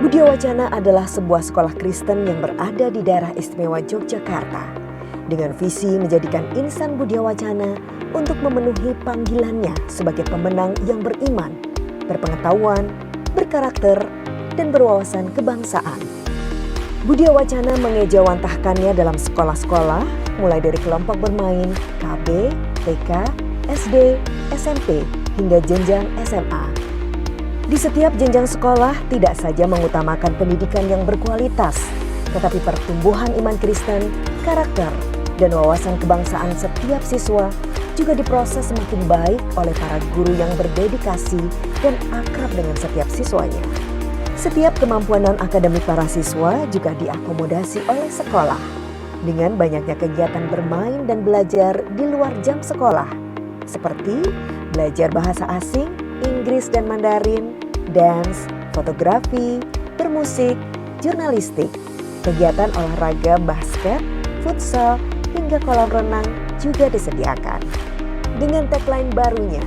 Budia Wacana adalah sebuah sekolah Kristen yang berada di daerah istimewa Yogyakarta dengan visi menjadikan insan Budia Wacana untuk memenuhi panggilannya sebagai pemenang yang beriman, berpengetahuan, berkarakter, dan berwawasan kebangsaan. Budia Wacana mengejawantahkannya dalam sekolah-sekolah mulai dari kelompok bermain, KB, TK, SD, SMP, hingga jenjang SMA. Di setiap jenjang sekolah tidak saja mengutamakan pendidikan yang berkualitas, tetapi pertumbuhan iman Kristen, karakter, dan wawasan kebangsaan setiap siswa juga diproses semakin baik oleh para guru yang berdedikasi dan akrab dengan setiap siswanya. Setiap kemampuan non-akademik para siswa juga diakomodasi oleh sekolah dengan banyaknya kegiatan bermain dan belajar di luar jam sekolah, seperti belajar bahasa asing, Inggris dan Mandarin, dance, fotografi, bermusik, jurnalistik, kegiatan olahraga basket, futsal, hingga kolam renang juga disediakan. Dengan tagline barunya,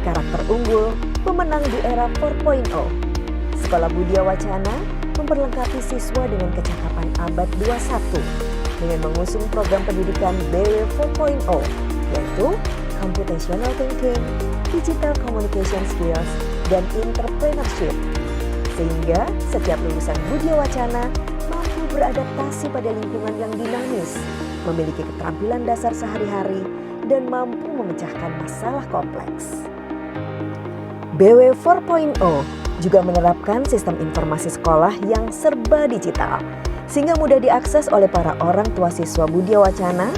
karakter unggul, pemenang di era 4.0, Sekolah Budia Wacana memperlengkapi siswa dengan kecakapan abad 21 dengan mengusung program pendidikan BW 4.0, yaitu Computational Thinking, Digital Communication Skills, dan Entrepreneurship. Sehingga setiap lulusan Budia Wacana mampu beradaptasi pada lingkungan yang dinamis, memiliki keterampilan dasar sehari-hari, dan mampu memecahkan masalah kompleks. BW 4.0 juga menerapkan sistem informasi sekolah yang serba digital, sehingga mudah diakses oleh para orang tua siswa Budia Wacana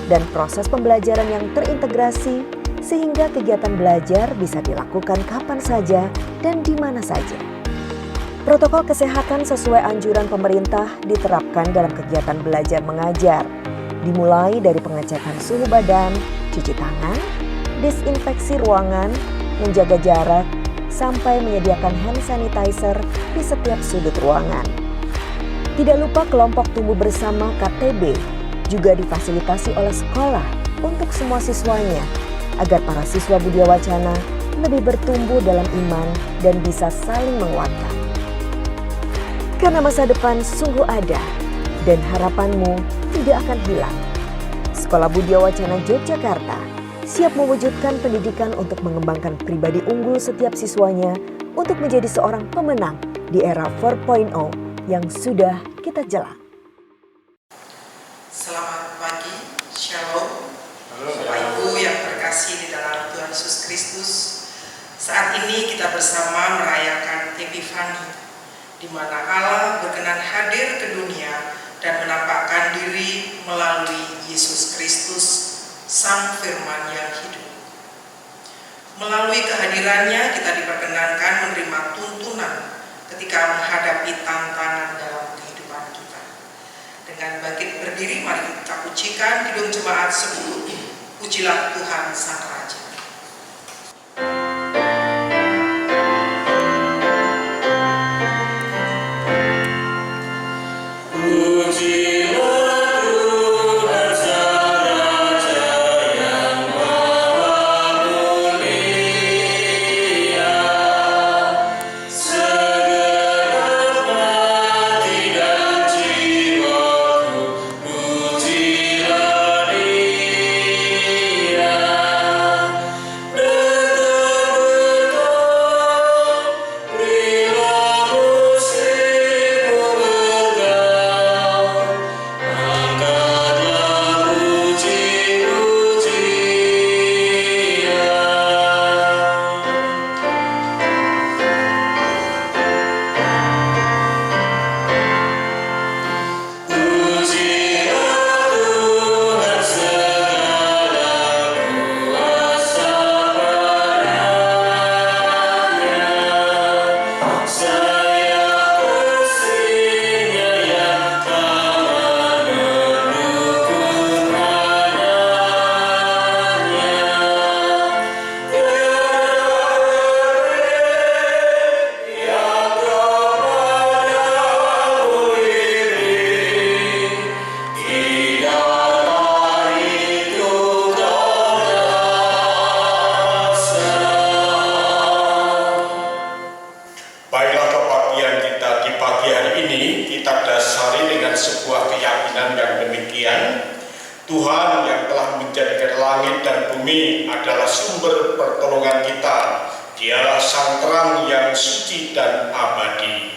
dan proses pembelajaran yang terintegrasi sehingga kegiatan belajar bisa dilakukan kapan saja dan di mana saja. Protokol kesehatan sesuai anjuran pemerintah diterapkan dalam kegiatan belajar mengajar, dimulai dari pengecekan suhu badan, cuci tangan, disinfeksi ruangan, menjaga jarak, sampai menyediakan hand sanitizer di setiap sudut ruangan. Tidak lupa kelompok tumbuh bersama KTB juga difasilitasi oleh sekolah untuk semua siswanya agar para siswa Budia Wacana lebih bertumbuh dalam iman dan bisa saling menguatkan. Karena masa depan sungguh ada dan harapanmu tidak akan hilang. Sekolah Budia Wacana Yogyakarta siap mewujudkan pendidikan untuk mengembangkan pribadi unggul setiap siswanya untuk menjadi seorang pemenang di era 4.0 yang sudah kita jalan. Selamat pagi, Shalom. Bapak Ibu yang terkasih di dalam Tuhan Yesus Kristus, saat ini kita bersama merayakan Epifani, di mana Allah berkenan hadir ke dunia dan menampakkan diri melalui Yesus Kristus, Sang Firman yang hidup. Melalui kehadirannya kita diperkenankan menerima tuntunan ketika menghadapi tantangan dalam kehidupan kita. Dengan bangkit berdiri, mari kita pujikan Kidung Jemaat 10. Pujilah Tuhan Sang Raja. Baiklah kebaktian kita di pagi pagi hari ini kita dasari dengan sebuah keyakinan yang demikian. Tuhan yang telah menjadikan langit dan bumi adalah sumber pertolongan kita. Dialah sang terang yang suci dan abadi.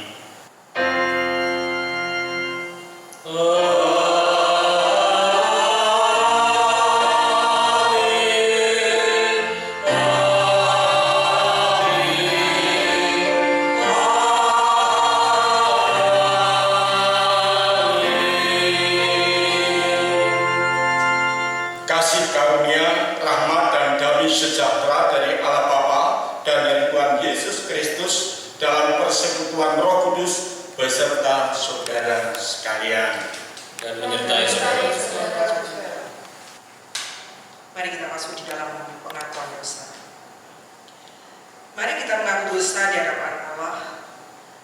Kasih karunia, rahmat dan damai sejahtera dari Allah Bapa dan dari Tuhan Yesus Kristus dalam persekutuan Roh Kudus beserta saudara sekalian dan menyertai saudara. Mari kita masuk di dalam pengakuan dosa. Mari kita mengaku dosa di hadapan Allah.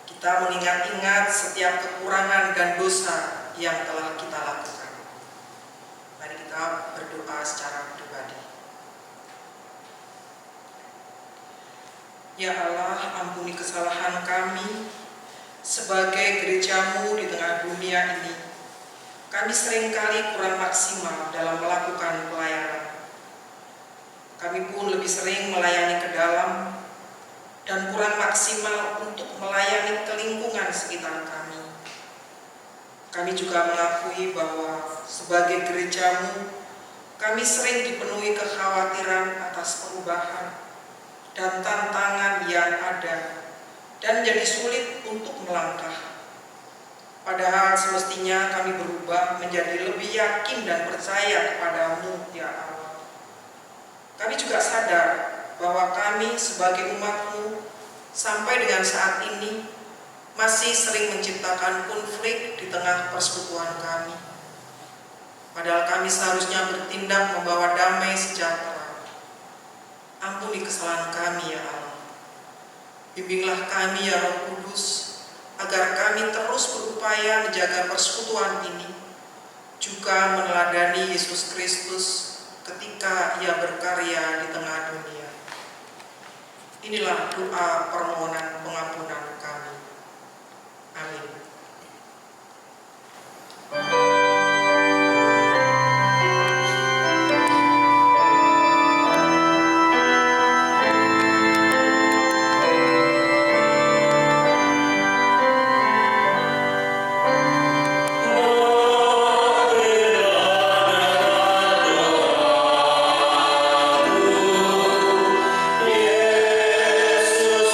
Kita mengingat-ingat setiap kekurangan dan dosa yang telah kita lakukan. Mari kita berdoa secara pribadi. Ya Allah, ampuni kesalahan kami sebagai gereja-Mu di tengah dunia ini. Kami seringkali kurang maksimal dalam melakukan pelayanan. Kami pun lebih sering melayani ke dalam dan kurang maksimal untuk melayani ke lingkungan sekitar kami. Kami juga mengakui bahwa sebagai gereja-Mu, kami sering dipenuhi kekhawatiran atas perubahan dan tantangan yang ada dan jadi sulit untuk melangkah. Padahal semestinya kami berubah menjadi lebih yakin dan percaya kepada-Mu, ya Allah. Kami juga sadar bahwa kami sebagai umat-Mu sampai dengan saat ini masih sering menciptakan konflik di tengah persekutuan kami. Padahal kami seharusnya bertindak membawa damai sejahtera. Ampuni kesalahan kami, ya Allah. Bimbinglah kami, ya Roh Kudus, agar kami terus berupaya menjaga persekutuan ini, juga meneladani Yesus Kristus ketika Ia berkarya di tengah dunia. Inilah doa permohonan pengampunan kami. Amin. Yesus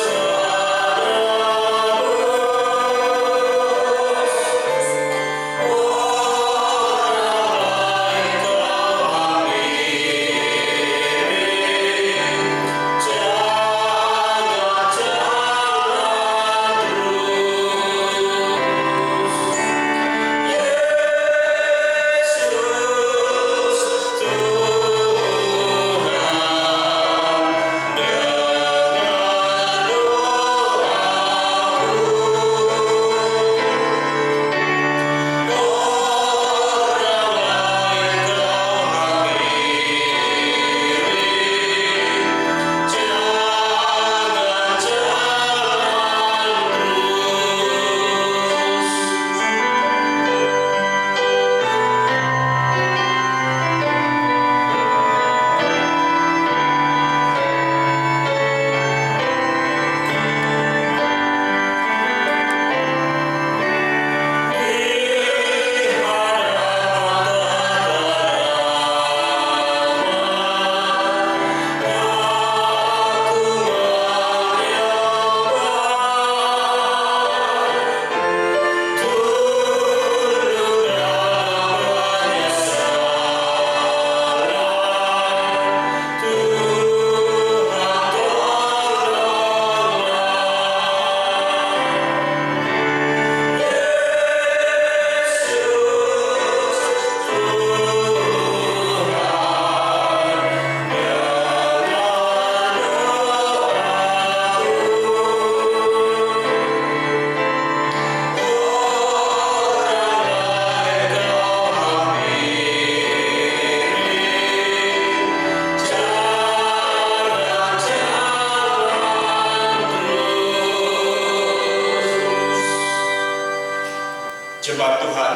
Jemaat Tuhan,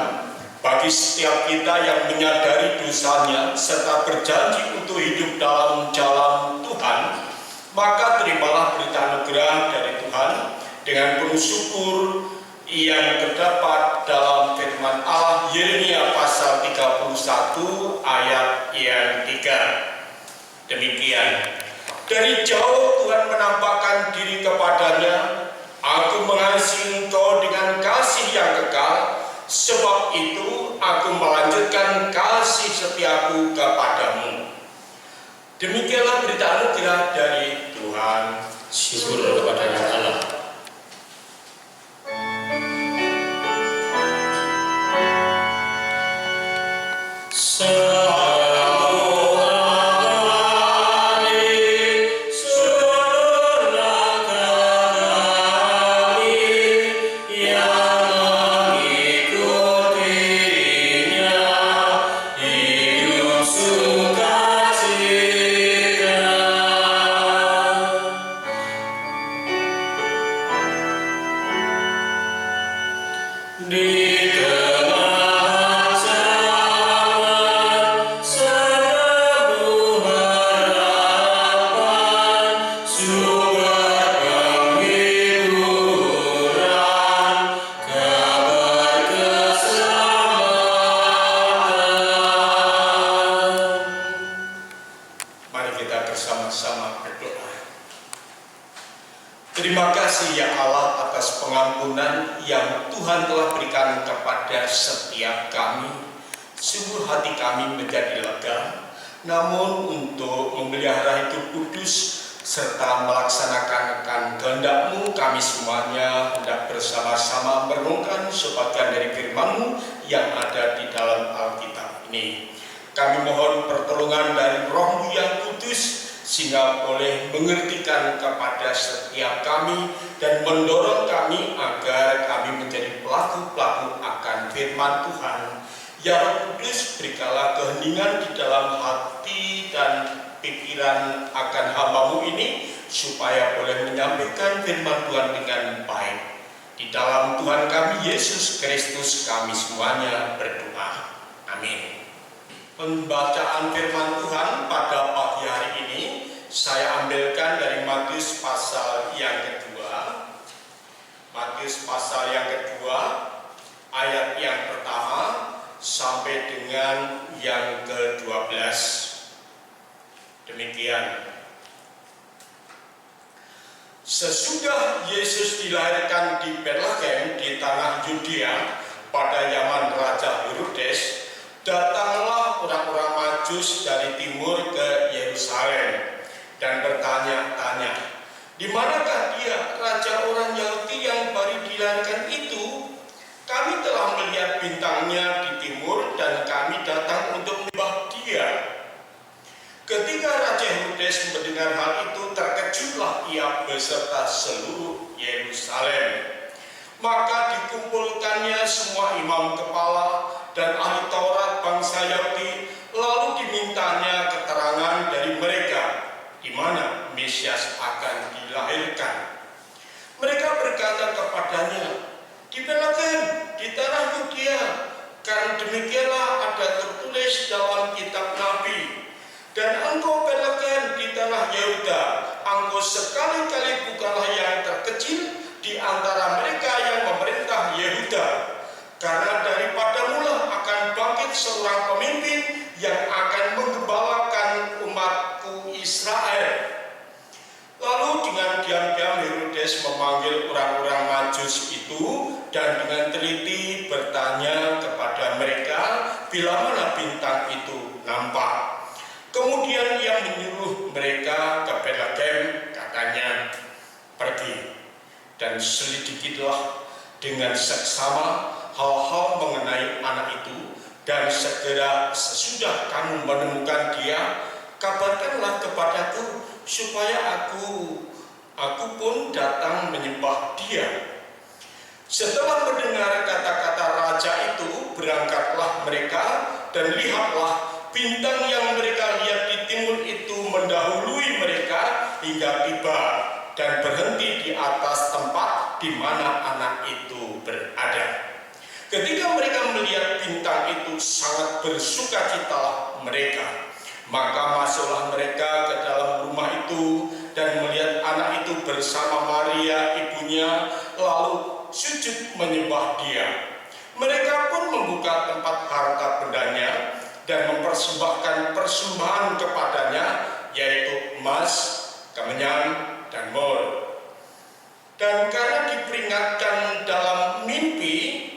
bagi setiap kita yang menyadari dosanya serta berjanji untuk hidup dalam jalan Tuhan, maka terimalah berita anugerah dari Tuhan dengan penuh syukur yang terdapat dalam firman Allah Yeremia pasal 31 ayat yang 3. Demikian, dari jauh Tuhan menampakkan diri kepadanya, aku mengasihi engkau dengan kasih yang kekal, sebab itu aku melanjutkan kasih setiaku kepadamu. Demikianlah berita anugerah dari Tuhan. Syukur kepada Allah. Terima kasih ya Allah atas pengampunan yang Tuhan telah berikan kepada setiap kami. Sungguh hati kami menjadi lega. Namun untuk memelihara hidup kudus serta melaksanakan kehendak-Mu, kami semuanya hendak bersama-sama merenungkan sebagian dari firman-Mu yang ada di dalam Alkitab ini. Kami mohon pertolongan dari Roh-Mu yang kudus, sehingga boleh mengertikan kepada setiap kami dan mendorong kami agar kami menjadi pelaku-pelaku akan firman Tuhan. Ya Roh Kudus, berikanlah keheningan di dalam hati dan pikiran akan hamba-Mu ini, supaya boleh menyampaikan firman Tuhan dengan baik. Di dalam Tuhan kami Yesus Kristus kami semuanya berdoa. Amin. Pembacaan firman Tuhan pada pagi hari ini saya ambilkan dari Matius pasal yang kedua. Matius pasal yang kedua, ayat yang pertama sampai dengan yang ke-12. Demikian. Sesudah Yesus dilahirkan di Betlehem di tanah Yudea pada zaman Raja Herodes, datanglah orang-orang Majus dari timur ke Yerusalem dan bertanya-tanya, di manakah dia, raja orang Yahudi yang baru dilahirkan itu? Kami telah melihat bintangnya di timur dan kami datang untuk menyembah dia. Ketika Raja Herodes mendengar hal itu, terkejutlah ia beserta seluruh Yerusalem. Maka dikumpulkannya semua imam kepala dan ahli Taurat bangsa Yahudi, lalu dimintanya keterangan dari mereka di mana Mesias akan dilahirkan. Mereka berkata kepadanya, di Betlehem, di tanah Yudea, karena demikianlah ada tertulis dalam kitab Nabi. Dan engkau Betlehem di tanah Yehuda, engkau sekali-kali bukanlah yang terkecil di antara mereka yang memerintah Yehuda. Karena daripadamulah akan bangkit seorang pemimpin yang akan menggembalakan umatku Israel. Lalu dengan diam-diam Herodes memanggil orang-orang Majus itu dan dengan teliti bertanya kepada mereka bila mana bintang itu nampak. Kemudian ia menyuruh mereka ke Betlehem, katanya, pergi dan selidiklah dengan seksama hal-hal mengenai anak itu, dan segera sesudah kamu menemukan dia, kabarkanlah kepadaku supaya aku pun datang menyembah dia. Setelah mendengar kata-kata raja itu, berangkatlah mereka dan lihatlah bintang yang mereka lihat di timur itu mendahului mereka hingga tiba dan berhenti di atas tempat di mana anak itu berada. Ketika mereka melihat bintang itu, sangat bersukacitalah mereka. Maka masuklah mereka ke dalam rumah itu dan melihat anak itu bersama Maria ibunya, lalu sujud menyembah dia. Mereka pun membuka tempat harta bendanya dan mempersembahkan persembahan kepadanya, yaitu emas, kemenyan, dan mur. Dan karena diperingatkan dalam mimpi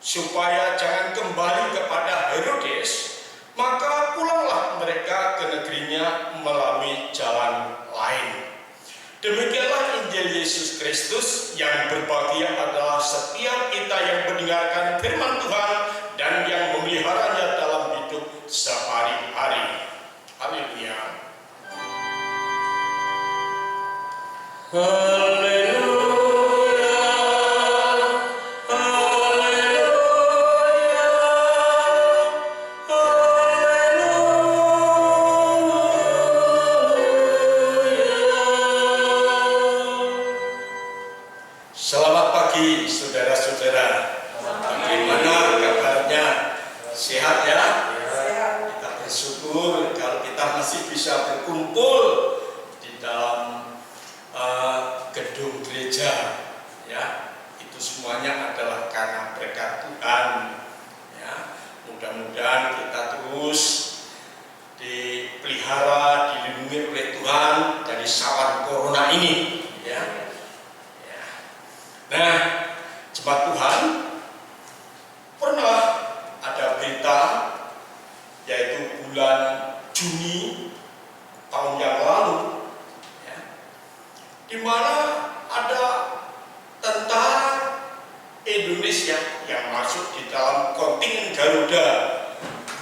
supaya jangan kembali kepada Herodes, maka pulanglah mereka ke negerinya melalui jalan lain. Demikianlah Injil Yesus Kristus. Yang berbahagia adalah setiap kita yang mendengarkan firman Tuhan dan yang memeliharanya dalam hidup sehari-hari. Haleluya. Selamat pagi saudara-saudara. Bagaimana kabarnya? Sehat ya? Kita bersyukur kalau kita masih bisa berkumpul di dalam gedung gereja. Ya, itu semuanya adalah karena berkat Tuhan. Ya, mudah-mudahan kita terus dipelihara, dilindungi oleh Tuhan dari sawan corona ini. Ya. Nah, jemaat Tuhan, pernah ada berita, yaitu bulan Juni tahun yang lalu, ya, di mana ada tentara Indonesia yang masuk di dalam kontingen Garuda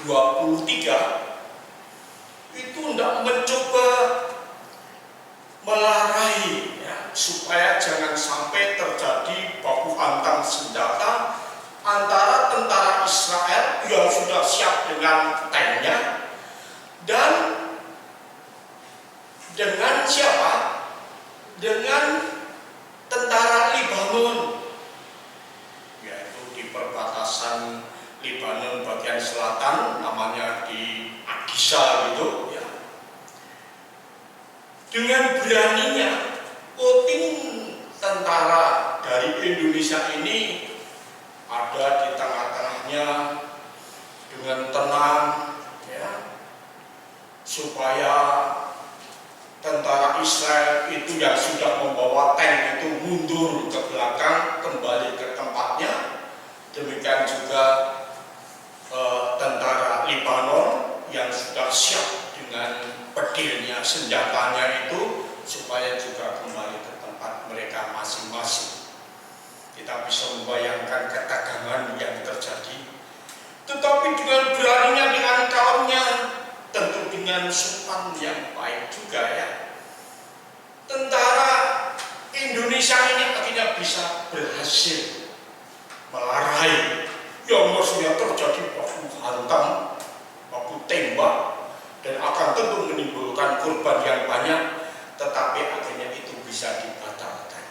23 itu hendak mencoba melarai, ya, supaya jangan sampai terjadi baku hantam senjata antara tentara Israel yang sudah siap dengan tanknya dan dengan siapa? Dengan tentara Lebanon, yaitu di perbatasan Lebanon bagian selatan, namanya di Agisa gitu, ya. Dengan beraninya koting tentara dari Indonesia ini ada di tengah-tengahnya dengan tenang, ya, supaya tentara Israel itu yang sudah membawa tank itu mundur ke belakang, kembali ke tempatnya. Demikian juga tentara Lebanon yang sudah siap dengan pedilnya, senjatanya itu, supaya juga kembali ke tempat mereka masing-masing. Kita bisa membayangkan ketegangan yang terjadi, tetapi dengan beraninya, dengan kalamnya, tentu dengan sopan yang baik juga, ya. Tentara Indonesia ini akhirnya bisa berhasil melarai yang maksudnya terjadi baku hantam, baku tembak, dan akan tentu menimbulkan korban yang banyak, tetapi akhirnya itu bisa dibatalkan.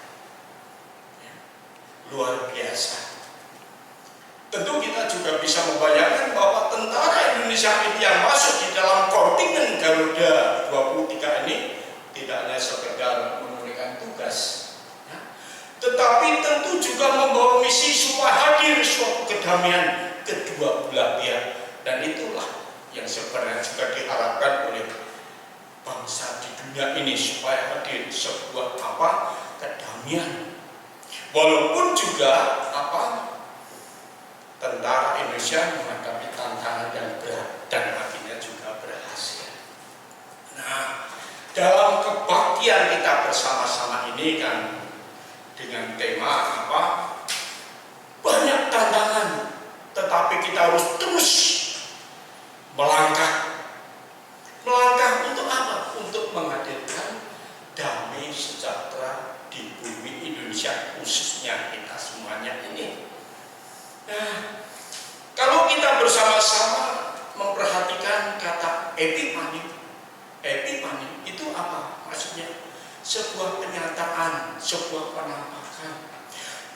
Ya. Luar biasa. Tentu kita juga bisa membayangkan bahwa tentara Indonesia ini yang masuk di dalam kontingen Garuda 23 ini tidak hanya sekedar menunaikan tugas, ya, tetapi tentu juga membawa misi supaya hadir suatu kedamaian kedua belah pihak, dan itulah yang sebenarnya juga diharapkan oleh bangsa di dunia ini, supaya hadir sebuah kedamaian. Walaupun juga tentara Indonesia menghadapi tantangan yang berat dan akhirnya juga berhasil. Nah, dalam kebaktian kita bersama-sama ini kan dengan tema banyak tantangan, tetapi kita harus terus melangkah untuk apa? Untuk menghadirkan damai sejahtera di bumi Indonesia, khususnya kita semuanya ini. Nah, kalau kita bersama-sama memperhatikan kata epifani itu apa maksudnya? Sebuah penyataan, sebuah penampakan,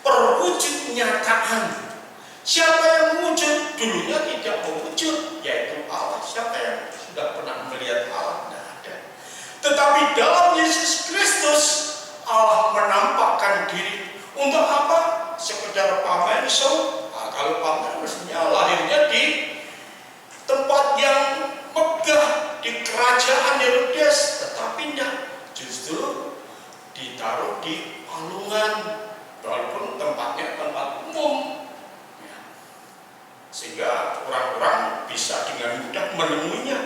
perwujud nyataan Siapa yang wujud dulunya tidak mewujud, yaitu Allah. Siapa yang sudah pernah melihat Allah? Tidak ada. Tetapi dalam Yesus Kristus Allah menampakkan diri. Untuk apa? Sekedar pamer show. Nah, kalau pamer mestinya lahirnya di tempat yang megah, di kerajaan Herodes. Tetapi tidak, justru ditaruh di palungan, walaupun tempatnya tempat umum, sehingga orang-orang bisa dengan mudah menemuinya.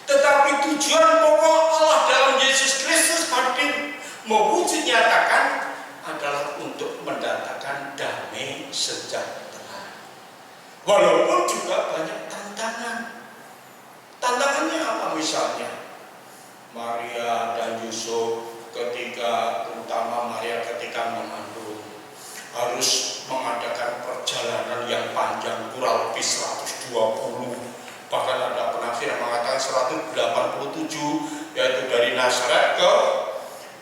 Tetapi tujuan pokok Allah dalam Yesus Kristus hadir mewujud nyatakan adalah untuk mendatangkan damai sejahtera. Walaupun juga banyak tantangan. Tantangannya apa misalnya? Maria dan Yusuf terutama Maria ketika mengandung harus mengadakan perjalanan yang panjang, kurang lebih 120, bahkan ada penafsir yang mengatakan 187, yaitu dari Nazaret ke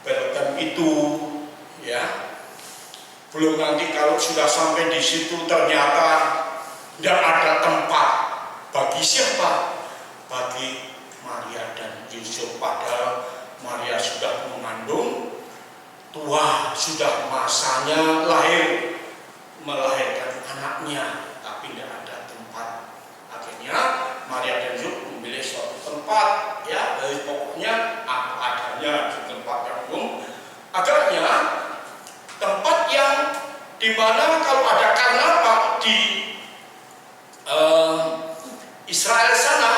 Betlehem itu, ya. Belum nanti kalau sudah sampai di situ ternyata tidak ada tempat bagi siapa? Bagi Maria dan Yusuf, padahal Maria sudah mengandung, tua, sudah masanya melahirkan anaknya, tapi tidak ada tempat. Akhirnya Maria dan Yusuf memilih suatu tempat, ya, dari pokoknya apa adanya di tempat yang umum. Akhirnya tempat yang dimana kalau ada karnaval di Israel sana,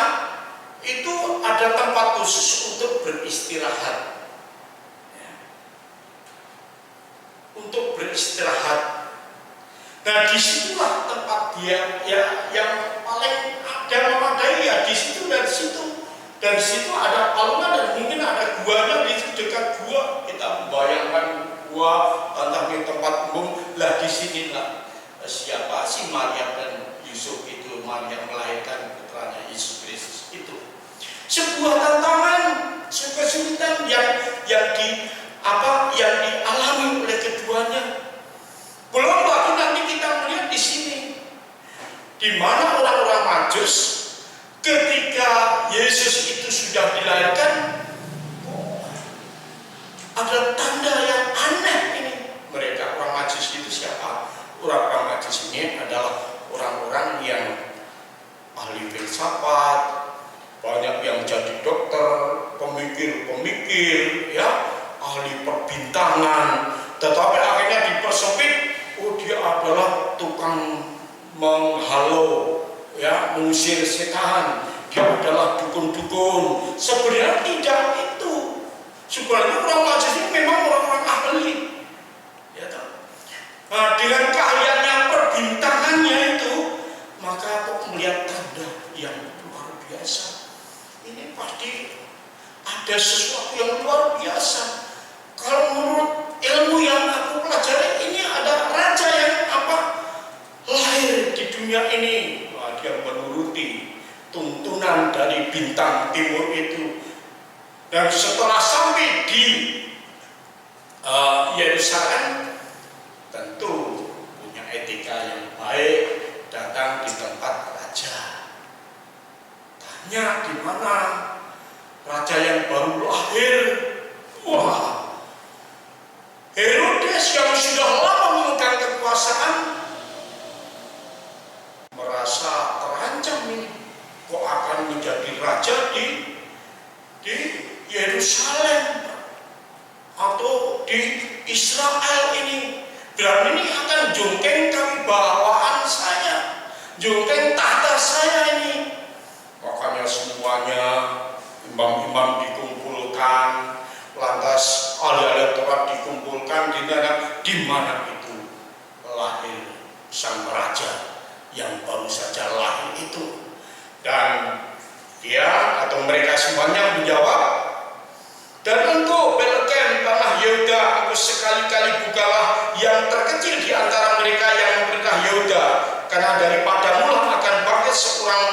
itu ada tempat khusus untuk beristirahat, ya. Untuk beristirahat. Nah, disitulah tempat dia ya yang paling ada memadai, ya di situ dan situ. Dan di situ ada palungan dan mungkin ada guanya di dekat gua. Kita membayangkan gua tentang di tempat umum. Lah di sinilah siapa sih Maria dan Yusuf itu, Maria melahirkan putranya Yesus Kristus itu. Sebuah tantangan, kesulitan yang dialami oleh keduanya. Belum lagi nanti kita melihat di sini, di mana orang-orang Majus ketika Yesus itu sudah dilahirkan, ada tanda yang aneh ini. Mereka orang Majus itu siapa? Orang-orang Majus ini adalah orang-orang yang ahli filsafat, banyak yang jadi dokter, pemikir-pemikir, ya, ahli perbintangan. Tetapi akhirnya dipersempit, dia adalah tukang menghalau, ya, mengusir setan. Dia adalah dukun-dukun. Sebenarnya tidak itu. Sebenarnya orang Majus ini memang orang-orang ahli, ya, nah, dengan keahliannya perbintangannya itu, maka kok melihat tanda yang luar biasa. Ini pasti ada sesuatu yang luar biasa. Kalau menurut ilmu yang aku pelajari, ini ada raja yang lahir di dunia ini. Wah, dia menuruti tuntunan dari bintang timur itu. Dan setelah sampai di Yerusalem, tentu punya etika yang baik, datang di tempat raja. Tanya di mana raja yang baru lahir. Wah, Herodes yang sudah lama memegang kekuasaan merasa terancam ini. Kok akan menjadi raja di Yerusalem atau di Israel ini? Dan ini akan jungkeng kewibawaan saya, jungkeng tahta saya ini. Makanya semuanya imam-imam dikumpulkan, lantas ahli-ahli Taurat dikumpulkan di mana itu lahir sang raja yang baru saja lahir itu. Dan dia atau mereka semuanya menjawab, dan engkau Betlehem tanah Yehuda, engkau sekali-kali bukalah yang terkecil di antara mereka yang memerintah Yehuda, karena daripadamu akan bangkit seorang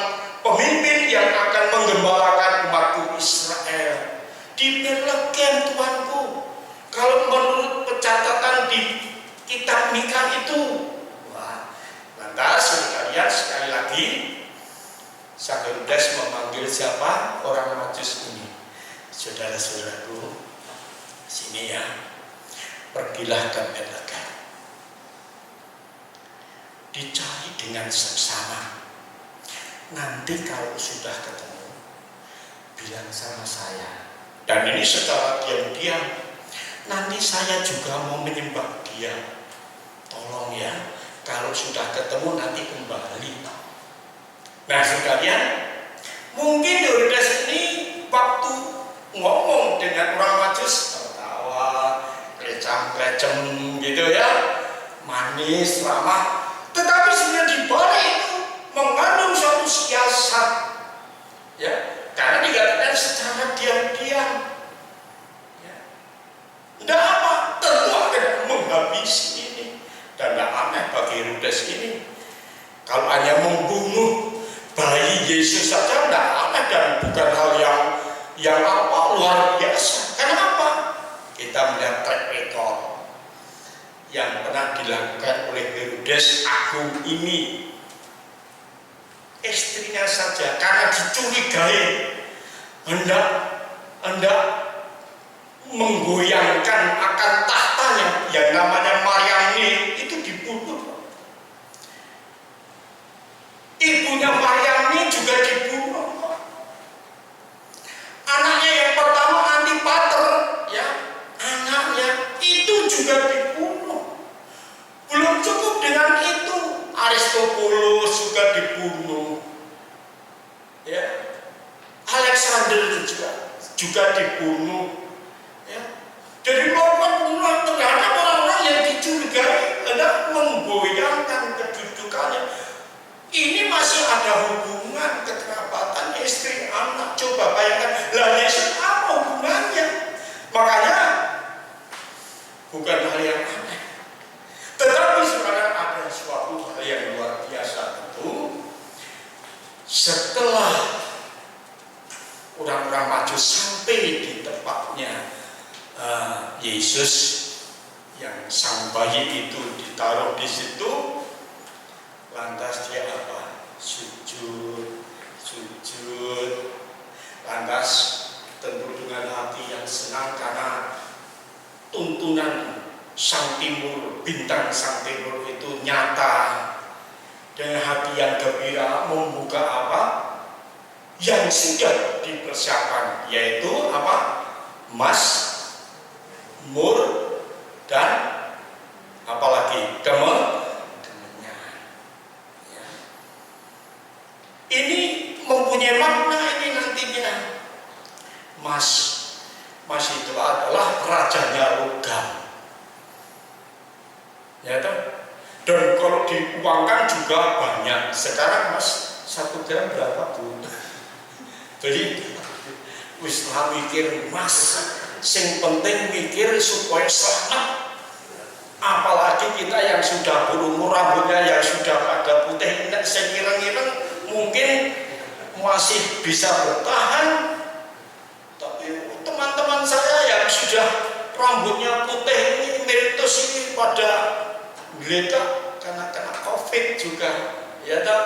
pemimpin yang akan menggembalakan umatku Israel. Di Betlehem, Tuanku. Kalau menurut pencatatan di kitab Mika itu, wah, sekalian, sekali lagi Sang Herodes memanggil siapa? Orang Majus ini. Saudara-saudaraku, sini ya. Pergilah ke Betlehem. Dicari dengan seksama. Nanti kalau sudah ketemu, bilang sama saya. Dan ini secara diam-diam. Nanti saya juga mau menyembah dia. Tolong ya, kalau sudah ketemu nanti kembali. Nah sekalian, mungkin Herodes ini waktu ngomong dengan orang Majus tertawa, klecam-klecem gitu ya, manis, ramah. Tetapi sebenarnya di balik itu mengandung suatu siasat, ya, karena dikatakan secara diam-diam. Tidak apa, tentu akan menghabisi ini. Dan tidak aneh bagi Herodes ini. Kalau hanya membunuh bayi Yesus saja tidak aneh dan bukan hal yang luar biasa. Kenapa? Kita melihat track record yang pernah dilakukan oleh Herodes Agung ini. Istrinya saja karena dicurigai hendak menggoyangkan akan tahtanya yang namanya Maryam itu dibunuh. Ibunya Maryam juga dibunuh. Anaknya yang pertama Antipater, ya, anaknya itu juga dibunuh. Belum cukup dengan itu, Aristobulus juga dibunuh. Ya. Alexander juga dibunuh. Ya. Jadi pembunuhan terhadap orang-orang yang dicurigai hendak menggoyangkan kedudukannya. Ini masih ada hubungan kekerabatan istri anak. Coba bayangkan, lah Yesus apa hubungannya? Makanya bukan hal yang aneh. Tetapi sekarang ada suatu hal yang luar biasa itu. Setelah orang-orang Majus sampai di tempatnya Yesus yang sang bayi itu ditaruh di situ, lantas dia apa? Sujud. Lantas tentu dengan hati yang senang karena tuntunan sang timur, bintang sang timur itu nyata. Dengan hati yang gembira membuka apa? Yang sudah dipersiapkan, yaitu apa? Emas, mur, dan apalagi kemenyan. Ya. Ini mempunyai makna ini nantinya. Mas itu adalah rajanya logam. Ya toh? Dan kalau diuangkan juga banyak. Sekarang mas 1 gram berapa bu? Jadi wis lah mikir mas, sing penting mikir supaya selamat. Apalagi kita yang sudah berumur, rambutnya yang sudah pada putih, sing ireng-ireng mungkin masih bisa bertahan. Tapi teman-teman saya yang sudah rambutnya putih ini, meritus ini pada geletak karena kena COVID juga, ya toh.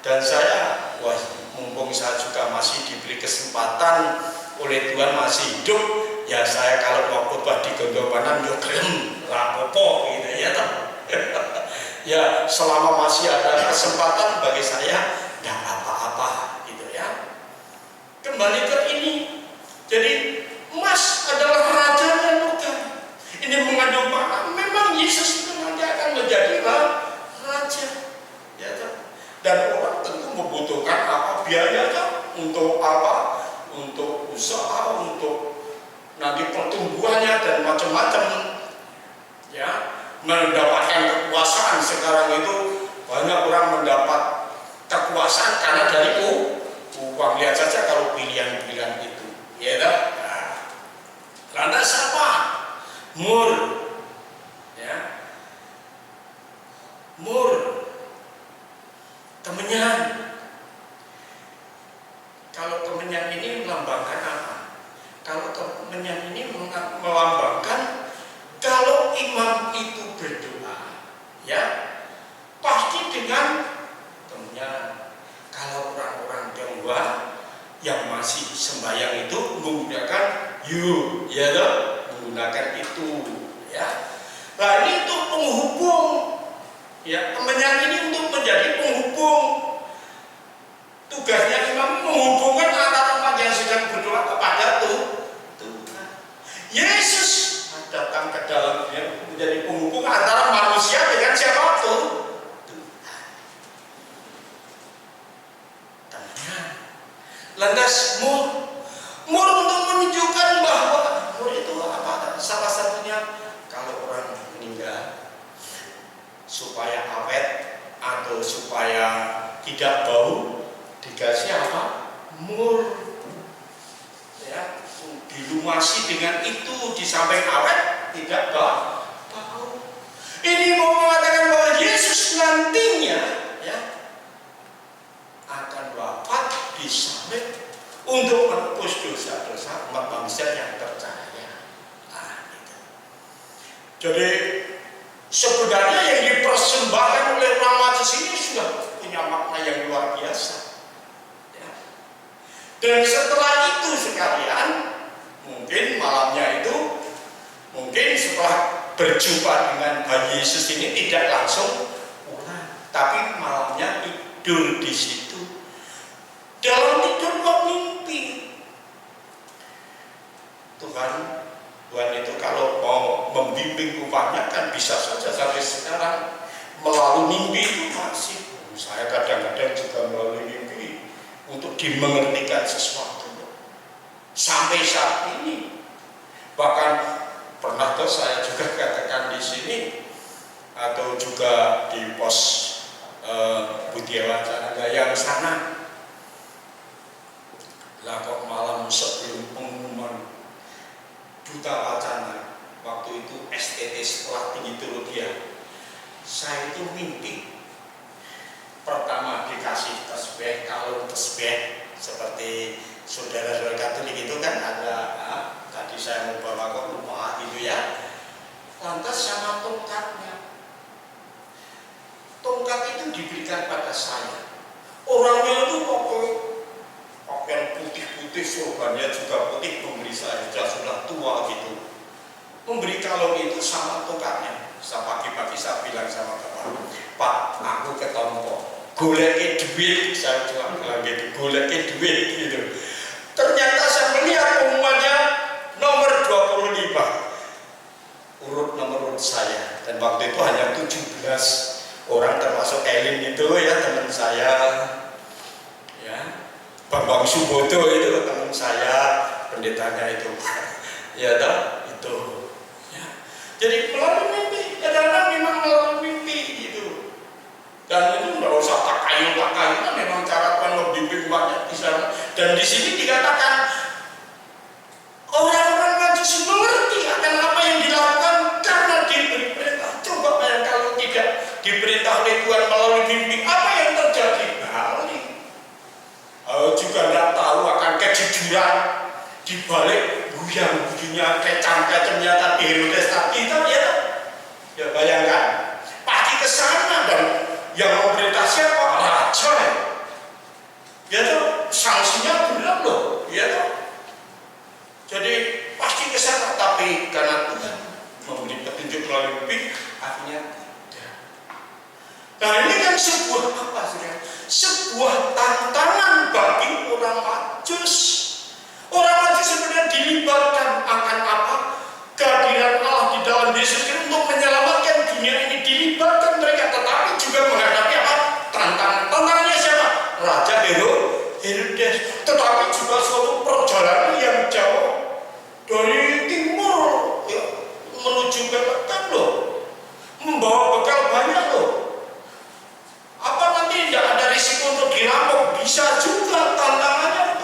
Dan saya, wah, mumpung saya juga masih diberi kesempatan oleh Tuhan masih hidup, ya saya kalau mau khotbah di Gondobanan yo gelem rapopo gitu ya toh. Ya selama masih ada kesempatan bagi saya enggak apa-apa gitu ya. Kembali ke ini. Jadi emas adalah rajanya logam. Ini mengandung makna memang Yesus itu nanti akan menjadi raja. Ya toh. Dan orang tentu membutuhkan apa biayanya untuk apa? Untuk usaha, untuk nanti pertumbuhannya dan macam-macam. Ya, mendapatkan kekuasaan sekarang itu banyak orang mendapat kekuasaan karena dari uang. Lihat saja kalau pilihan-pilihan itu. Ya toh. Nah, lantas apa? Mur. Ya. Mur. Kemenyan. Kalau kemenyan ini melambangkan apa? Kalau kemenyan ini melambangkan kalau imam itu berdoa, ya pasti dengan masih sembahyang itu menggunakan you, ya toh? Menggunakan itu, ya. Nah ini untuk penghubung, ya, kemenyan ini untuk menjadi penghubung. Tugasnya imam menghubungkan antara umat yang sedang berdoa kepada Tuhan. Yesus datang ke dalam dunia menjadi penghubung antara manusia dengan siapa Tuhan. Lantas mur untuk menunjukkan bahwa mur itu apa? Salah satunya kalau orang meninggal supaya awet atau supaya tidak bau dikasih apa? Mur, ya, dilumasi dengan itu di samping awet tidak bau. Ini mau mengatakan bahwa Yesus nantinya, ya, akan wafat di salib untuk menebus dosa-dosa umat manusia yang percaya. Nah, itu. Jadi sebenarnya yang dipersembahkan oleh orang Majus ini sudah punya makna yang luar biasa. Ya. Dan setelah itu sekalian, mungkin malamnya itu, mungkin setelah berjumpa dengan bayi Yesus ini tidak langsung pulang, tapi malamnya tidur di situ. Dalam tidur kok mimpi. Tuhan itu kalau mau membimbing umatnya kan bisa saja sampai sekarang melalui mimpi itu masih. Saya kadang-kadang juga melalui mimpi untuk dimengertikan sesuatu. Sampai saat ini, bahkan pernah tuh saya juga katakan di sini atau juga di pos Budia Wacana yang sana. Lah kok malam sebelum pengumuman Duta Wacana waktu itu STT setelah tinggi teologi, saya itu mimpi pertama dikasih tasbih, kalung tasbih seperti saudara-saudara Katolik itu kan ada, tadi saya mau bawa kok lupa gitu ya. Lantas sama tongkatnya, tongkat itu diberikan pada saya. Orangnya itu pakaian putih-putih, sorbannya juga putih, memberi saya sudah tua gitu. Memberi kalung itu sama tongkatnya. Saya pagi-pagi saya bilang sama bapak, Pak, aku ketompo, goleki duit, saya cuma bilang gitu, goleki duit gitu. Ternyata saya melihat pengumumannya nomor 25, urut saya, dan waktu itu hanya 17 orang termasuk Elin itu ya teman saya, ya. Bambang Subodo itu teman saya, pendetanya itu, ya dah itu, ya. Jadi melalui mimpi, kadang-kadang memang melalui mimpi gitu. Dan itu nggak usah tak kayu, kan memang cara Tuhan membimbing umatnya di sana. Dan di sini dikatakan orang-orang Majus mengerti akan apa yang dilakukan karena diberi perintah. Coba bayangkan kalau tidak diperintah oleh Tuhan melalui mimpi, apa yang terjadi? Juga tidak tahu akan kejujuran di balik buyang-buyunya kecam-kecamnya tadi Herodes tadi itu ya bayangkan pasti ke sana dan yang memerintah siapa? Raja ya tuh, sanksinya berat loh ya tuh. Jadi pasti ke sana, tapi karena Tuhan memberi petunjuk melalui mimpi akhirnya tidak. Nah ini kan sebuah apa sih? Sebuah tantangan bagi orang Majus. Orang Majus sebenarnya dilibatkan akan apa? Kehadiran Allah di dalam Yesus untuk menyelamatkan dunia ini, dilibatkan mereka, tetapi juga menghadapi apa? Tantangannya siapa? Raja Herodes. Tetapi juga suatu perjalanan yang jauh dari timur ya, menuju ke Barat loh, membawa bekal banyak loh. Apa nanti tidak ada risiko untuk dirampok? Bisa juga, tantangannya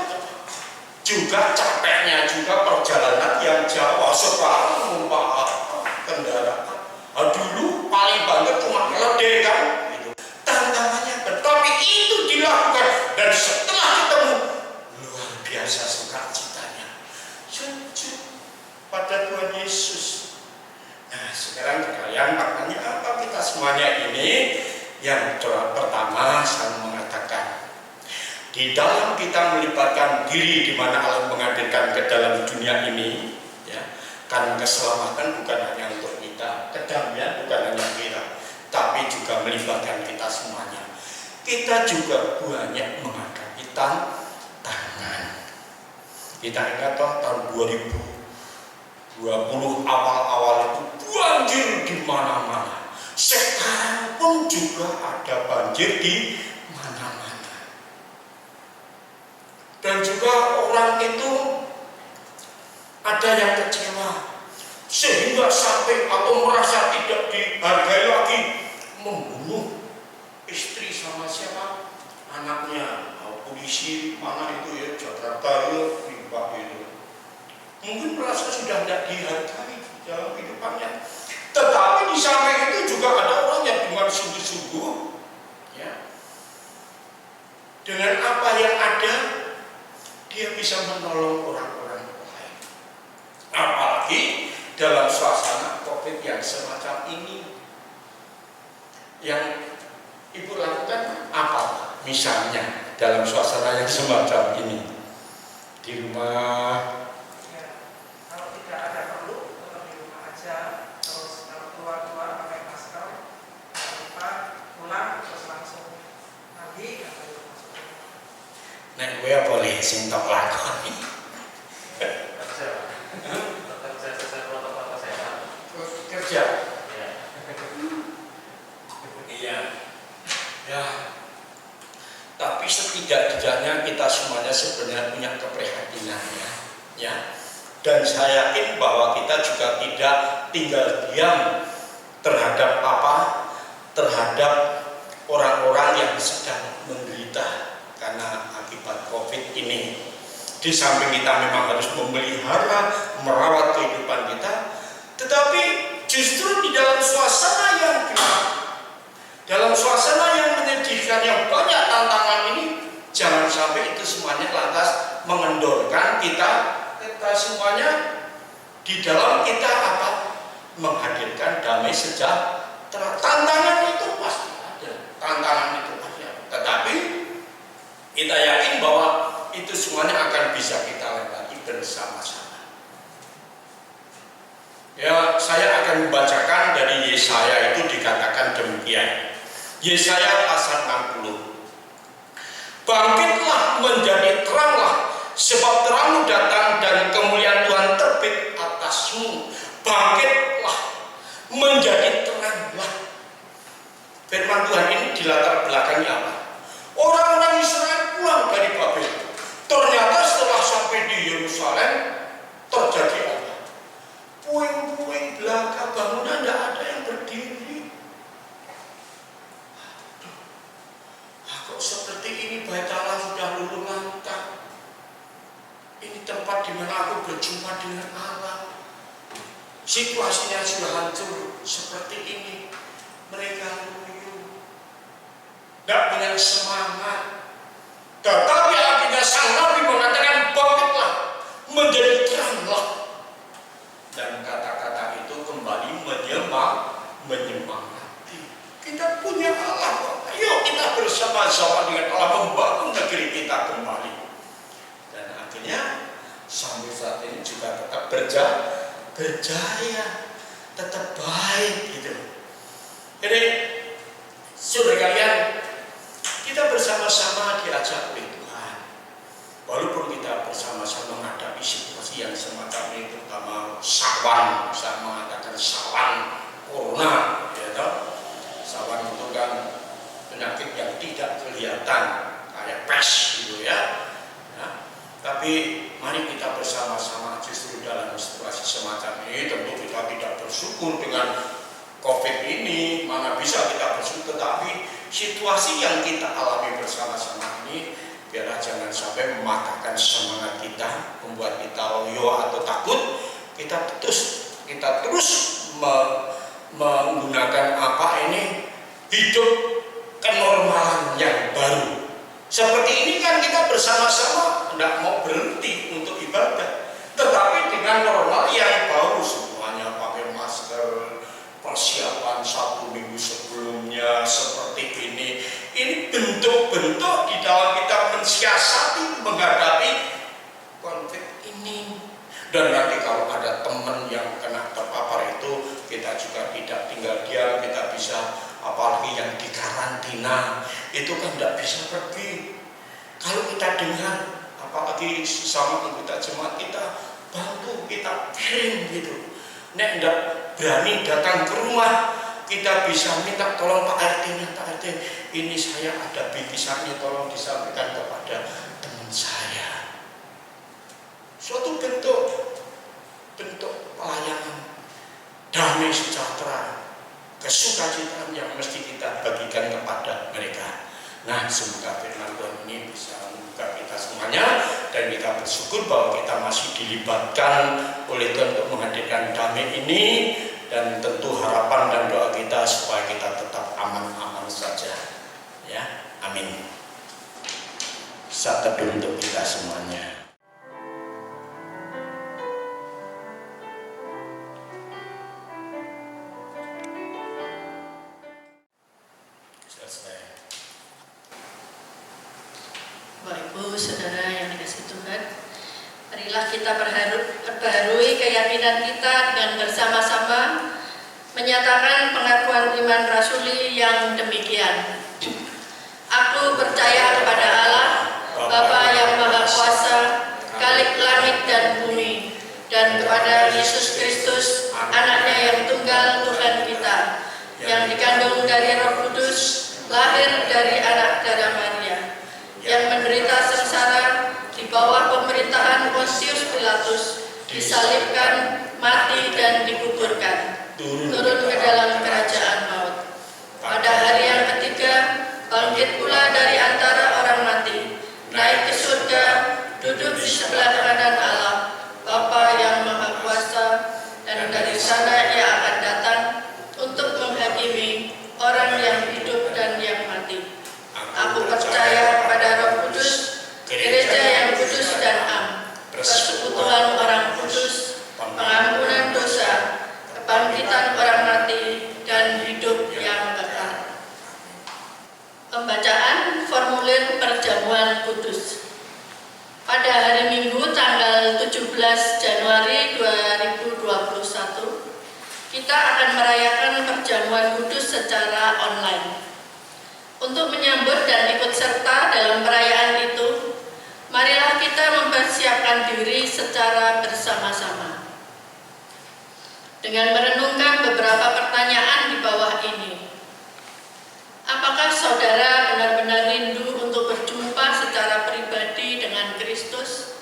juga, capeknya juga perjalanan yang jauh. Sekarang membawa kendaraan. Dulu paling banget cuma keledai kan. Gitu. Tantangannya, tetapi itu dilakukan dan setelah ketemu luar biasa sukacitanya. Sujud pada Tuhan Yesus. Nah sekarang kalian maknanya apa kita semuanya ini? Yang pertama saya mengatakan Di dalam kita melibatkan diri di mana Allah menghadirkan ke dalam dunia ini, ya, kan keselamatan bukan hanya untuk kita, kedamaian bukan hanya kita, tapi juga melibatkan kita semuanya. Kita juga banyak menghadapi tantangan. Kita ingat tahun 2020 awal-awal itu banjir di mana-mana. Sekarang pun juga ada banjir di mana-mana. Dan juga orang itu ada yang kecewa sehingga sampai atau merasa tidak dihargai lagi, membunuh istri sama siapa? Anaknya. Polisi mana itu ya, Jakarta ya, Pak itu. Mungkin merasa sudah tidak dihargai dalam kehidupannya. Tetapi di samping itu juga ada orang yang dengan sungguh-sungguh, ya, dengan apa yang ada, dia bisa menolong orang-orang lain. Apalagi dalam suasana COVID yang semacam ini. Yang Ibu lakukan apa? Misalnya dalam suasana yang semacam ini di rumah. Kalau tidak ada perlu, tetap di rumah aja. Terus kalau keluar pakai masker, jangan lupa pulang terus langsung lagi. Nek gue boleh sintok lakoni. Kerja. Iya. Ya. Tapi setidak-tidaknya kita semuanya sebenarnya punya keprihatinan, ya. Dan saya yakin bahwa kita juga tidak tinggal diam terhadap terhadap orang-orang yang sedang menderita karena akibat COVID ini. Di samping kita memang harus memelihara, merawat kehidupan kita, tetapi justru di dalam suasana yang gelap, dalam suasana yang menyedihkan, yang banyak tantangan ini, jangan sampai itu semuanya lantas mengendorkan kita semuanya. Di dalam kita menghadirkan damai sejahtera. Tantangan itu pasti ada, tetapi kita yakin bahwa itu semuanya akan bisa kita lewati bersama-sama. Ya, saya akan membacakan dari Yesaya, itu dikatakan demikian. Yesaya pasal 60. Bangkitlah menjadi teranglah, sebab terangmu datang dan kemuliaan Tuhan terbit atasmu. Bangkitlah menjadi teranglah. Firman Tuhan ini dilatar belakangi apa? Orang-orang Israel pulang dari Babel. Ternyata setelah sampai di Yerusalem terjadi apa? Puing-puing belaka bangunan tidak ada yang berdiri. Kok seperti ini Bait Allah sudah luluh lantak. Ini tempat di mana aku berjumpa dengan Allah. Situasinya sudah hancur seperti ini. Mereka luyuh, tidak punya semangat. Tetapi akhirnya sang Nabi mengatakan bangkitlah menjadi teranglah. Dan kata-kata itu kembali menyemangati. Kita punya Allah. Ayo kita bersama-sama dengan Allah membangun negeri kita kembali. Dan akhirnya sampai saat ini juga tetap berjaya, tetap baik gitu. Jadi saudara kalian, kita bersama-sama diajak oleh Tuhan. Walaupun kita bersama-sama menghadapi situasi yang semacam ini, terutama sawan, saya mengatakan sawan corona, ya toh. Sawan itu kan penyakit yang tidak kelihatan, kayak pes gitu ya. Tapi mari kita bersama-sama justru dalam situasi semacam ini. Tentu kita tidak bersyukur dengan COVID ini, mana bisa kita bersyukur, tetapi situasi yang kita alami bersama-sama ini biarlah jangan sampai mematahkan semangat kita, membuat kita loyo atau takut. Kita terus menggunakan hidup kenormalan yang baru. Seperti ini kan kita bersama-sama tidak mau berhenti untuk ibadah, tetapi dengan normal yang baru, semuanya pakai masker, persiapan 1 minggu sebelumnya seperti ini. Ini bentuk-bentuk di dalam kita mensiasati menghadapi konflik ini. Dan nanti kalau ada teman yang kena terpapar itu, kita juga tidak tinggal diam, kita bisa, apalagi yang di karantina itu kan tidak bisa pergi. Kalau kita dengar, apalagi sama anggota jemaat kita, bantu kita kirim gitu. Nek tidak berani datang ke rumah, kita bisa minta tolong Pak RT-nya, Pak RT, ini saya ada bingkisannya, tolong disampaikan kepada teman saya. Suatu bentuk pelayanan damai sejahtera, kesukacitaan yang mesti kita bagikan kepada mereka. Nah, semoga firman Tuhan ini bisa membuka kita semuanya, dan kita bersyukur bahwa kita masih dilibatkan oleh Tuhan untuk menghadirkan damai ini, dan tentu harapan dan doa kita supaya kita tetap aman-aman saja. Ya, amin. Saat teduh untuk kita semuanya. Bapak Ibu, Saudara yang dikasihi Tuhan, marilah kita perbarui keyakinan kita dengan bersama-sama menyatakan pengakuan iman rasuli yang demikian. Aku percaya kepada Allah, Bapa yang Maha Kuasa, Khalik langit dan bumi, dan kepada Yesus Kristus, Anaknya yang tunggal Tuhan kita, yang dikandung dari Roh Kudus, lahir dari anak darah Maria, yang menderita sengsara di bawah pemerintahan Pontius Pilatus, disalibkan, mati dan dikuburkan, turun ke dalam kerajaan maut. Pada hari yang ketiga, bangkit pula dari antara orang mati, naik ke surga, duduk di sebelah kanan Allah, Bapa yang Maha Kuasa, dan dari sana Ia akan datang untuk menghakimi orang yang hidup dan yang mati. Aku percaya pada Roh Kudus, gereja yang kudus dan am, persekutuan orang kudus, pengampunan dosa, kebangkitan orang mati, dan hidup yang kekal. Pembacaan formulir perjamuan kudus. Pada hari Minggu tanggal 17 Januari 2021, kita akan merayakan perjamuan kudus secara online. Untuk menyambut dan ikut serta dalam perayaan itu, marilah kita mempersiapkan diri secara bersama-sama. Dengan merenungkan beberapa pertanyaan di bawah ini. Apakah saudara benar-benar rindu untuk berjumpa secara pribadi dengan Kristus?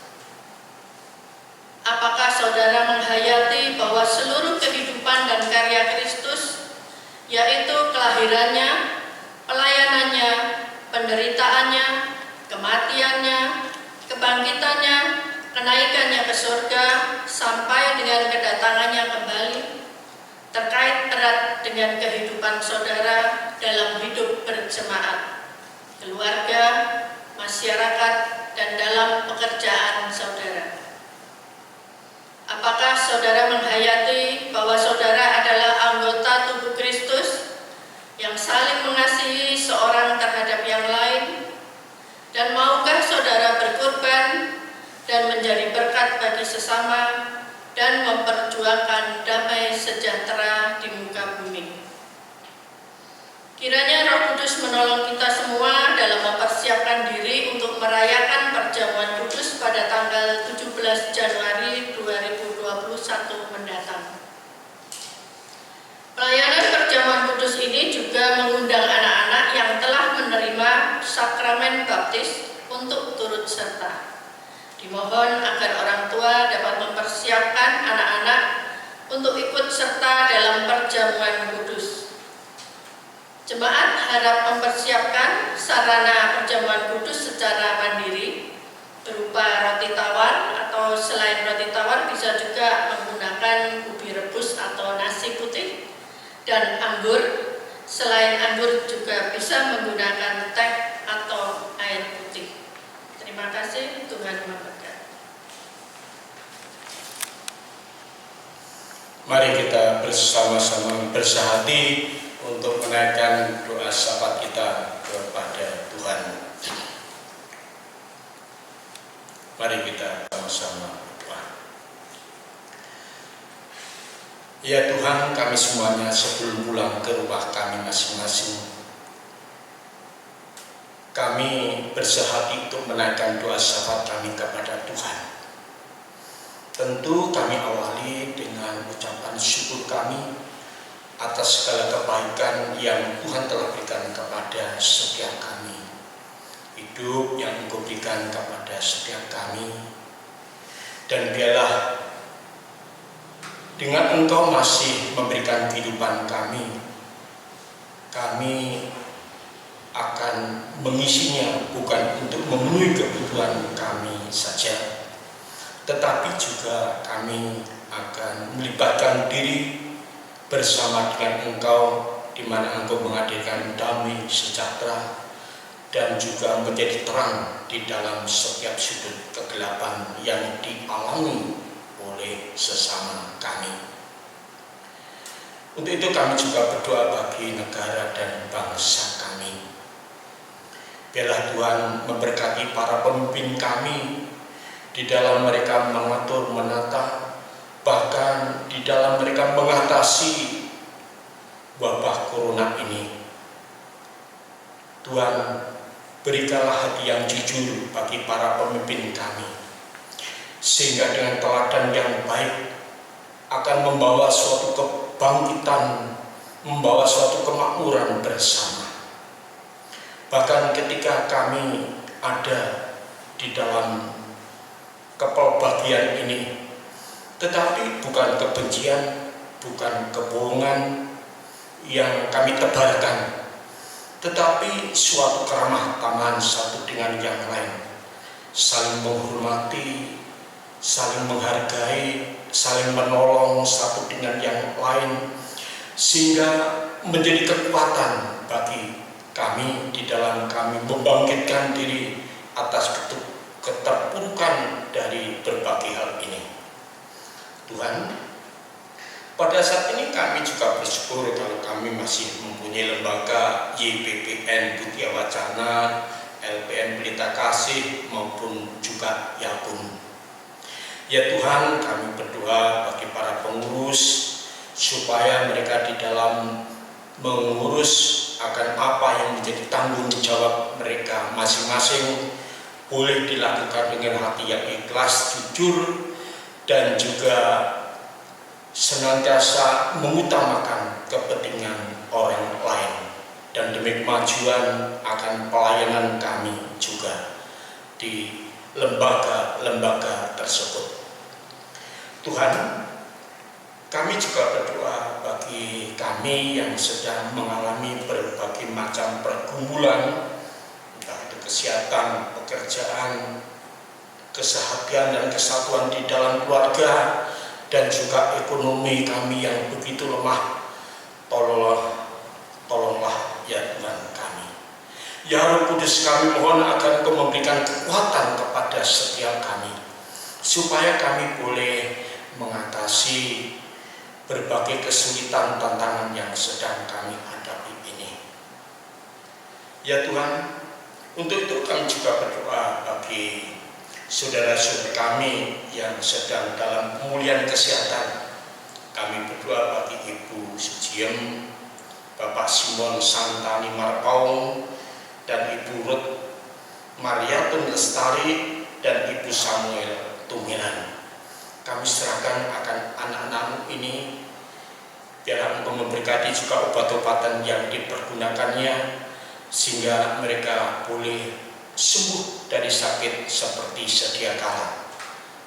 Apakah saudara menghayati bahwa seluruh kehidupan dan karya Kristus, yaitu kelahirannya, pelayanannya, penderitaannya, kematiannya, kebangkitannya, kenaikannya ke surga, sampai dengan kedatangannya kembali, terkait erat dengan kehidupan saudara dalam hidup berjemaat, keluarga, masyarakat, dan dalam pekerjaan saudara. Apakah saudara menghayati bahwa saudara adalah anggota tubuh Kristus yang saling mengasihi seorang terhadap yang lain, dan maukah saudara berkorban dan menjadi berkat bagi sesama dan memperjuangkan damai sejahtera di muka bumi? Kiranya Roh Kudus menolong kita semua dalam mempersiapkan diri untuk merayakan perjamuan kudus pada tanggal 17 Januari 2021 mendatang. Pelayanan perjamuan kudus ini juga mengundang anak-anak yang telah menerima sakramen baptis untuk turut serta. Dimohon agar orang tua dapat mempersiapkan anak-anak untuk ikut serta dalam perjamuan kudus. Jemaat harap mempersiapkan sarana perjamuan kudus secara mandiri, berupa roti tawar, atau selain roti tawar bisa juga menggunakan ubi rebus atau nasi putih, dan anggur. Selain anggur juga bisa menggunakan teh atau air putih. Terima kasih, Tuhan memberkati. Mari kita bersama-sama bersahati untuk menaikkan doa syafaat kita kepada Tuhan. Mari kita sama-sama berdoa. Ya Tuhan, kami semuanya sebelum pulang ke rumah kami masing-masing, kami bersehati untuk menaikkan doa syafaat kami kepada Tuhan. Tentu kami awali dengan ucapan syukur kami atas segala kebaikan yang Tuhan telah berikan kepada setiap kami. Hidup yang Engkau berikan kepada setiap kami. Dan biarlah dengan Engkau masih memberikan kehidupan kami, kami akan mengisinya bukan untuk memenuhi kebutuhan kami saja, tetapi juga kami akan melibatkan diri bersama dengan Engkau, di mana Engkau menghadirkan damai sejahtera dan juga menjadi terang di dalam setiap sudut kegelapan yang dialami oleh sesama kami. Untuk itu kami juga berdoa bagi negara dan bangsa kami. Biarlah Tuhan memberkati para pemimpin kami di dalam mereka mengatur, menata, bahkan di dalam mereka mengatasi wabah corona ini. Tuhan, berikanlah hati yang jujur bagi para pemimpin kami, sehingga dengan teladan yang baik akan membawa suatu kebangkitan, membawa suatu kemakmuran bersama. Bahkan ketika kami ada di dalam kepelbagian ini, tetapi bukan kebencian, bukan kebohongan yang kami tebarkan, tetapi suatu keramah tamahan satu dengan yang lain, saling menghormati, saling menghargai, saling menolong satu dengan yang lain, sehingga menjadi kekuatan bagi kami di dalam kami membangkitkan diri atas keterpurukan dari berbagai hal ini. Tuhan, pada saat ini kami juga bersyukur kalau kami masih mempunyai lembaga YPPN Budia Wacana, LPN Pelita Kasih maupun juga Yakun. Ya Tuhan, kami berdoa bagi para pengurus supaya mereka di dalam mengurus akan apa yang menjadi tanggung jawab mereka masing-masing boleh dilakukan dengan hati yang ikhlas, jujur, dan juga senantiasa mengutamakan kepentingan orang lain, dan demi kemajuan akan pelayanan kami juga di lembaga-lembaga tersebut. Tuhan, kami juga berdoa bagi kami yang sedang mengalami berbagai macam pergumulan, entah itu kesehatan, pekerjaan, kesehatan dan kesatuan di dalam keluarga, dan juga ekonomi kami yang begitu lemah. Tolonglah ya Tuhan kami. Ya Roh Kudus, kami mohon agar Engkau memberikan kekuatan kepada setiap kami, supaya kami boleh mengatasi berbagai kesulitan tantangan yang sedang kami hadapi ini. Ya Tuhan, untuk itu kami juga berdoa bagi saudara-saudara kami yang sedang dalam pemulihan kesehatan. Kami berdoa bagi Ibu Sujiem, Bapak Simon Santani Marpaung, dan Ibu Ruth Mariatun Lestari, dan Ibu Samuel Tumilan. Kami serahkan akan anak-anak ini, biar Engkau memberkati juga obat-obatan yang dipergunakannya, sehingga mereka boleh sembuh dari sakit seperti sedia kala,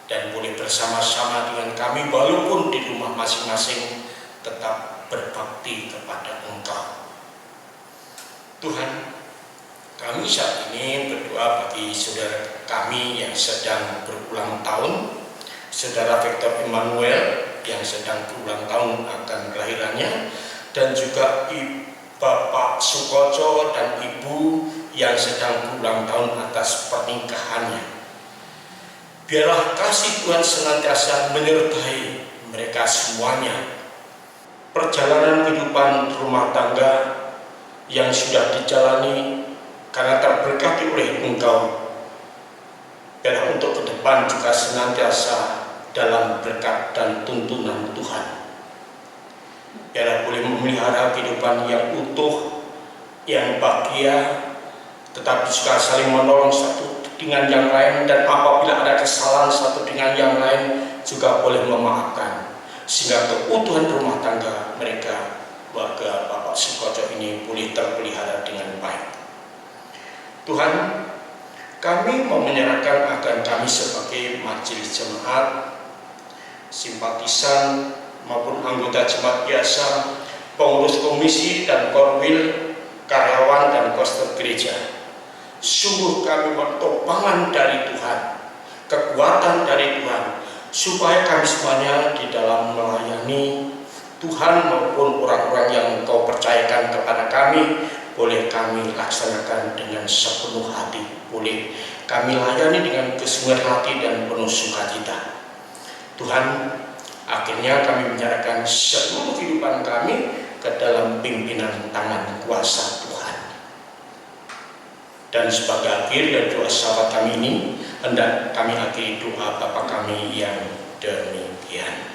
dan boleh bersama-sama dengan kami walaupun di rumah masing-masing tetap berbakti kepada Engkau. Tuhan, kami saat ini berdoa bagi saudara kami yang sedang berulang tahun, Saudara Victor Emmanuel yang sedang berulang tahun akan kelahirannya, dan juga Bapak Sukoco dan Ibu yang sedang berulang tahun atas pernikahannya. Biarlah kasih Tuhan senantiasa menyertai mereka semuanya. Perjalanan kehidupan rumah tangga yang sudah dijalani karena terberkati oleh Engkau, biarlah untuk ke depan depan juga senantiasa dalam berkat dan tuntunan Tuhan. Biarlah boleh memelihara kehidupan yang utuh, yang bahagia, tetapi juga saling menolong satu dengan yang lain, dan apabila ada kesalahan satu dengan yang lain juga boleh memaafkan, sehingga keutuhan rumah tangga mereka, keluarga Bapak Sukoco ini boleh terpelihara dengan baik. Tuhan, kami mau menyerahkan akan kami sebagai majelis jemaat, simpatisan maupun anggota jemaat biasa, pengurus komisi dan korwil, karyawan dan koster gereja. Sungguh kami bertopangan dari Tuhan, kekuatan dari Tuhan, supaya kami semuanya di dalam melayani Tuhan maupun orang-orang yang Engkau percayakan kepada kami, boleh kami laksanakan dengan sepenuh hati, boleh kami layani dengan kesungguhan hati dan penuh sukacita. Tuhan, akhirnya kami menyerahkan seluruh kehidupan kami ke dalam pimpinan tangan kuasa Tuhan. Dan sebagai akhir dari doa sahabat kami ini, hendak kami akhiri doa Bapa kami yang demikian.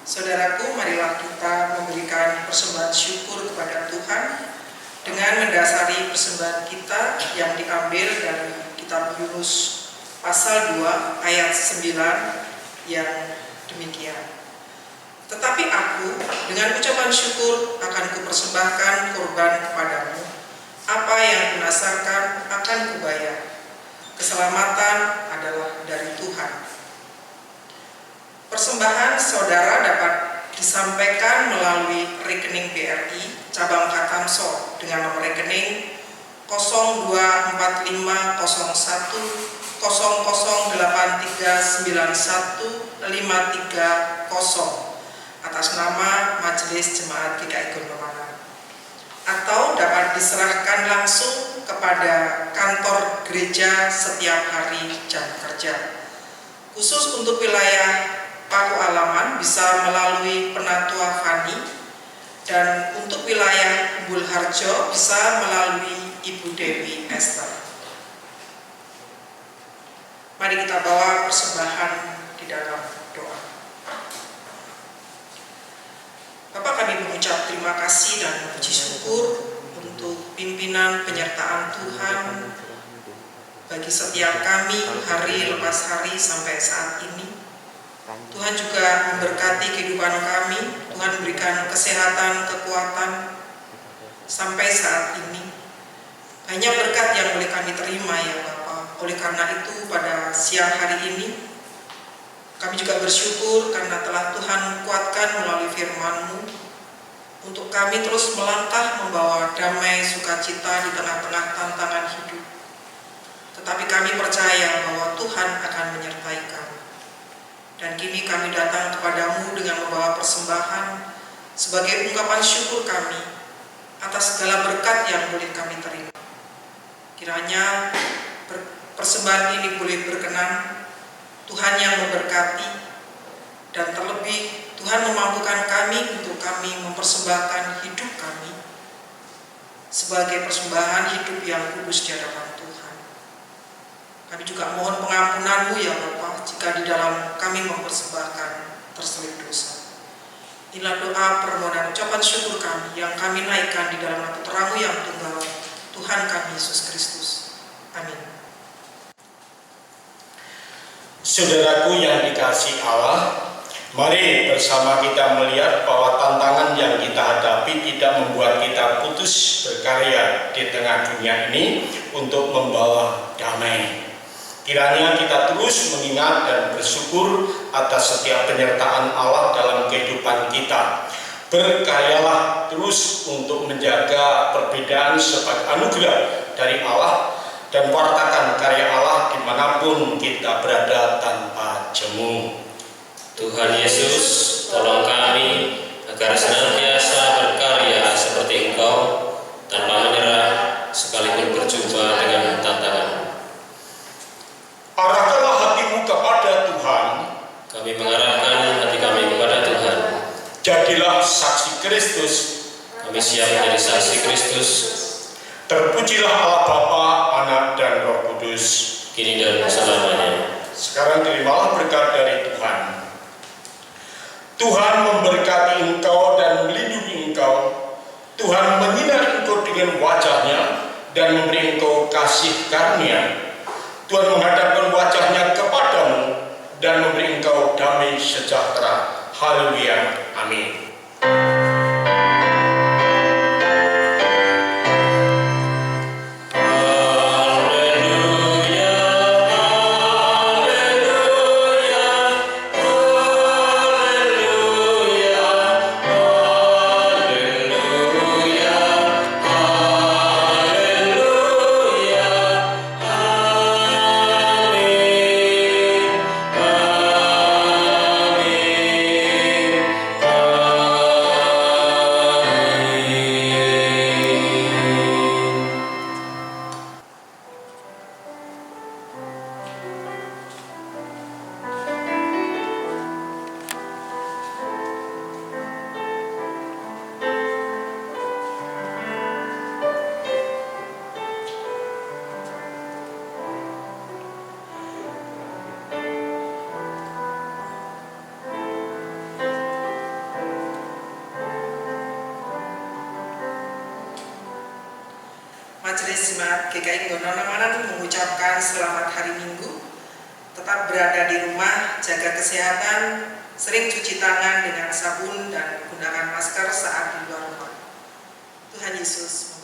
Saudaraku, marilah kita memberikan persembahan syukur kepada Tuhan dengan mendasari persembahan kita yang diambil dari kitab Yunus pasal 2 ayat 9 yang demikian. Tetapi aku dengan ucapan syukur akan kupersembahkan korban kepadamu, apa yang kunasarkan akan kubayar. Keselamatan adalah dari Tuhan. Persembahan saudara dapat disampaikan melalui rekening BRI cabang Katamso dengan nomor rekening 024501008391 atas nama Majelis Jemaat GKI Gondomanan, atau dapat diserahkan langsung kepada kantor gereja setiap hari jam kerja. Khusus untuk wilayah Paku Alaman bisa melalui Penatua Fani, dan untuk wilayah Umbul Harjo bisa melalui Ibu Dewi Esther. Mari kita bawa persembahan di dalam doa. Bapak, kami mengucap terima kasih dan puji syukur untuk pimpinan penyertaan Tuhan bagi setiap kami hari lepas hari sampai saat ini. Tuhan juga memberkati kehidupan kami. Tuhan berikan kesehatan, kekuatan sampai saat ini. Banyak berkat yang boleh kami terima ya Bapa. Oleh karena itu pada siang hari ini kami juga bersyukur karena telah Tuhan kuatkan melalui firman-Mu untuk kami terus melangkah membawa damai sukacita di tengah-tengah tantangan hidup. Tetapi kami percaya bahwa Tuhan akan menyertai kami. Dan kini kami datang kepadamu dengan membawa persembahan sebagai ungkapan syukur kami atas segala berkat yang boleh kami terima. Kiranya persembahan ini boleh berkenan, Tuhan yang memberkati, dan terlebih Tuhan memampukan kami untuk kami mempersembahkan hidup kami sebagai persembahan hidup yang kudus di hadapan Tuhan. Kami juga mohon pengampunan-Mu ya Bapa jika di dalam kami mempersembahkan terselip dosa. Inilah doa permohonan ucapan syukur kami yang kami naikkan di dalam nama Putra-Mu yang tunggal, Tuhan kami Yesus Kristus. Amin. Saudaraku yang dikasihi Allah, mari bersama kita melihat bahwa tantangan yang kita hadapi tidak membuat kita putus berkarya di tengah dunia ini untuk membawa damai. Kiranya kita terus mengingat dan bersyukur atas setiap penyertaan Allah dalam kehidupan kita. Berkaryalah terus untuk menjaga perbedaan sebagai anugerah dari Allah dan wartakan karya Allah dimanapun kita berada tanpa jemu. Tuhan Yesus, tolong kami agar senantiasa berkarya seperti Engkau, tanpa menyerah sekalipun berjumpa dengan tantangan. Arahkanlah hatimu kepada Tuhan. Kami mengarahkan hati kami kepada Tuhan. Jadilah saksi Kristus. Kami siap menjadi saksi Kristus. Terpujilah Allah Bapa, Anak, dan Roh Kudus, kini dan selamanya. Sekarang terimalah berkat dari Tuhan. Tuhan memberkati engkau dan melindungi engkau. Tuhan menyinari engkau dengan wajah-Nya dan memberi engkau kasih karunia. Tuhan menghadapkan wajah-Nya kepadamu dan memberi engkau damai sejahtera. Haleluya. Amin. Majelis Jemaat GKI Nggono mengucapkan selamat hari Minggu. Tetap berada di rumah, jaga kesehatan, sering cuci tangan dengan sabun dan gunakan masker saat di luar rumah. Tuhan Yesus